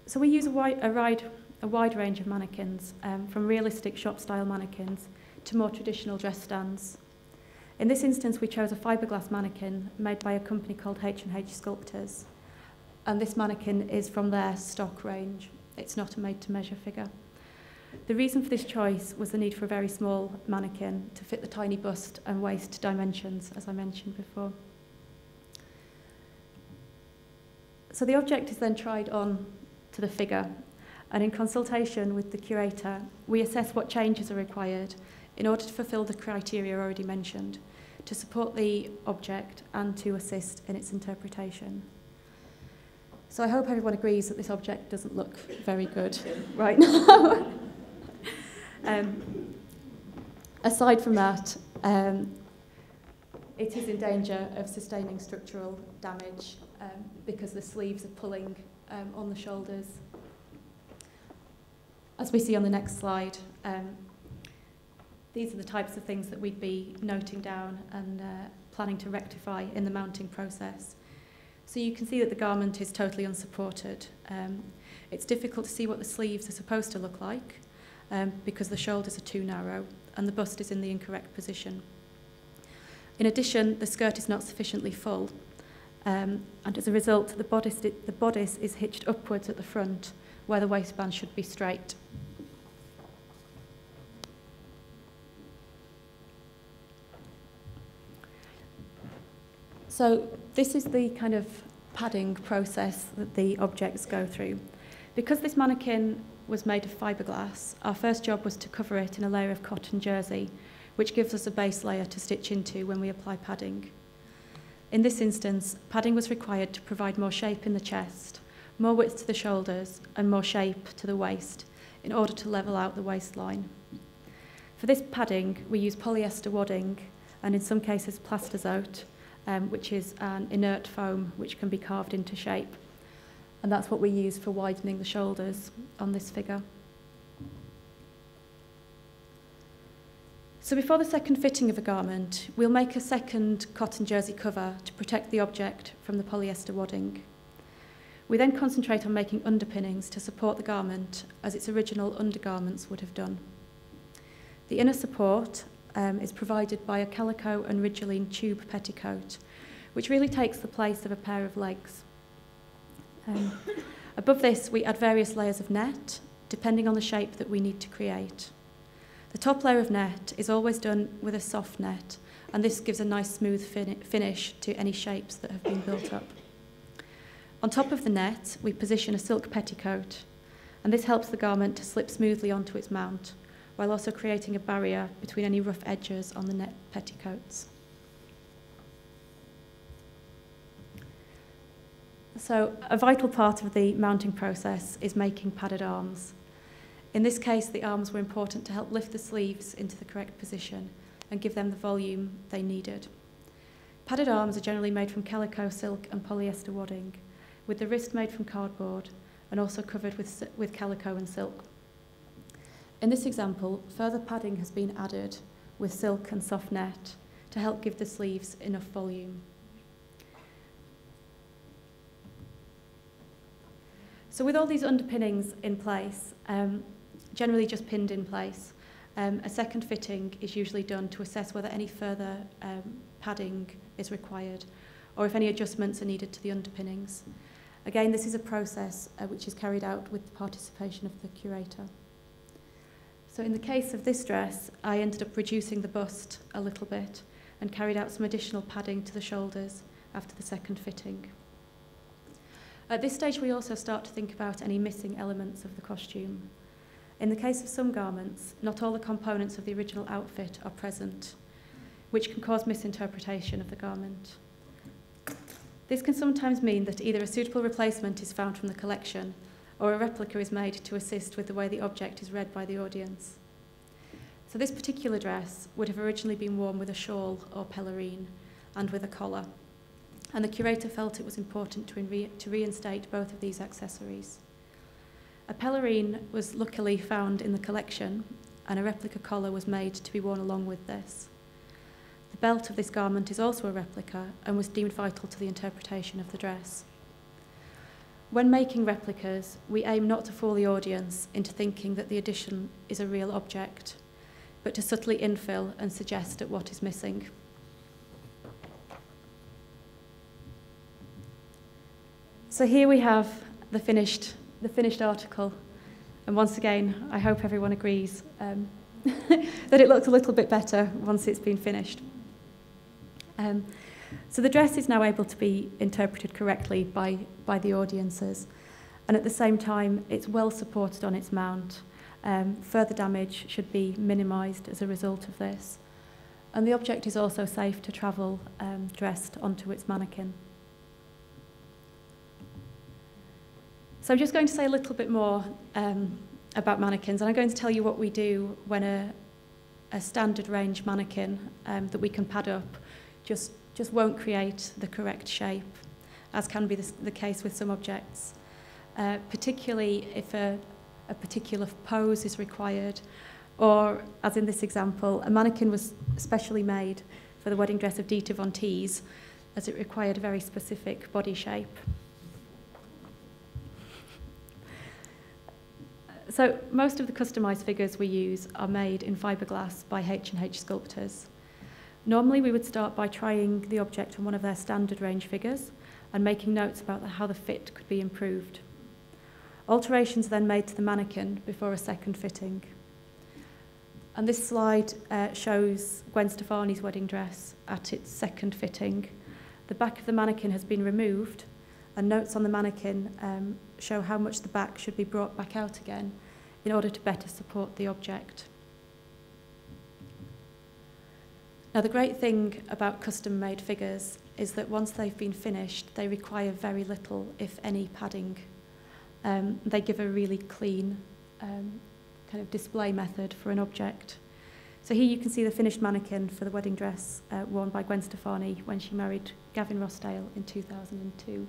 So we use a wide range of mannequins, from realistic shop-style mannequins to more traditional dress stands. In this instance, we chose a fiberglass mannequin made by a company called H&H Sculptors, and this mannequin is from their stock range. It's not a made-to-measure figure. The reason for this choice was the need for a very small mannequin to fit the tiny bust and waist dimensions, as I mentioned before. So the object is then tried on to the figure, and in consultation with the curator, we assess what changes are required in order to fulfil the criteria already mentioned, to support the object and to assist in its interpretation. So I hope everyone agrees that this object doesn't look very good right now. Aside from that, it is in danger of sustaining structural damage because the sleeves are pulling on the shoulders. As we see on the next slide, these are the types of things that we'd be noting down and planning to rectify in the mounting process. So you can see that the garment is totally unsupported. It's difficult to see what the sleeves are supposed to look like because the shoulders are too narrow and the bust is in the incorrect position. In addition, the skirt is not sufficiently full, and as a result, the bodice is hitched upwards at the front, where the waistband should be straight. So this is the kind of padding process that the objects go through. Because this mannequin was made of fiberglass, our first job was to cover it in a layer of cotton jersey, which gives us a base layer to stitch into when we apply padding. In this instance, padding was required to provide more shape in the chest, more width to the shoulders, and more shape to the waist in order to level out the waistline. For this padding, we use polyester wadding and in some cases plastazote, which is an inert foam which can be carved into shape. And that's what we use for widening the shoulders on this figure. So before the second fitting of a garment, we'll make a second cotton jersey cover to protect the object from the polyester wadding. We then concentrate on making underpinnings to support the garment as its original undergarments would have done. The inner support is provided by a calico and rigoline tube petticoat, which really takes the place of a pair of legs. Above this, we add various layers of net, depending on the shape that we need to create. The top layer of net is always done with a soft net, and this gives a nice smooth finish to any shapes that have been built up. On top of the net, we position a silk petticoat, and this helps the garment to slip smoothly onto its mount, while also creating a barrier between any rough edges on the net petticoats. So a vital part of the mounting process is making padded arms. In this case, the arms were important to help lift the sleeves into the correct position and give them the volume they needed. Padded arms are generally made from calico, silk and polyester wadding, with the wrist made from cardboard and also covered with calico and silk. In this example, further padding has been added with silk and soft net to help give the sleeves enough volume. So with all these underpinnings in place, generally just pinned in place, a second fitting is usually done to assess whether any further padding is required or if any adjustments are needed to the underpinnings. Again, this is a process which is carried out with the participation of the curator. So in the case of this dress, I ended up reducing the bust a little bit and carried out some additional padding to the shoulders after the second fitting. At this stage, we also start to think about any missing elements of the costume. In the case of some garments, not all the components of the original outfit are present, which can cause misinterpretation of the garment. This can sometimes mean that either a suitable replacement is found from the collection or a replica is made to assist with the way the object is read by the audience. So this particular dress would have originally been worn with a shawl or pelerine and with a collar, and the curator felt it was important to reinstate both of these accessories. A pelerine was luckily found in the collection, and a replica collar was made to be worn along with this. The belt of this garment is also a replica and was deemed vital to the interpretation of the dress. When making replicas, we aim not to fool the audience into thinking that the addition is a real object, but to subtly infill and suggest at what is missing. So here we have the finished article. And once again, I hope everyone agrees that it looks a little bit better once it's been finished. So the dress is now able to be interpreted correctly by the audiences. And at the same time, it's well supported on its mount. Further damage should be minimised as a result of this. And the object is also safe to travel dressed onto its mannequin. So I'm just going to say a little bit more about mannequins, and I'm going to tell you what we do when a standard range mannequin that we can pad up just won't create the correct shape, as can be the case with some objects, particularly if a particular pose is required, or, as in this example, a mannequin was specially made for the wedding dress of Dieter von Teese, as it required a very specific body shape. So most of the customised figures we use are made in fiberglass by H&H sculptors. Normally we would start by trying the object on one of their standard range figures and making notes about how the fit could be improved. Alterations are then made to the mannequin before a second fitting. And this slide shows Gwen Stefani's wedding dress at its second fitting. The back of the mannequin has been removed, and notes on the mannequin show how much the back should be brought back out again in order to better support the object. Now, the great thing about custom-made figures is that once they've been finished, they require very little, if any, padding. They give a really clean kind of display method for an object. So here you can see the finished mannequin for the wedding dress worn by Gwen Stefani when she married Gavin Rossdale in 2002.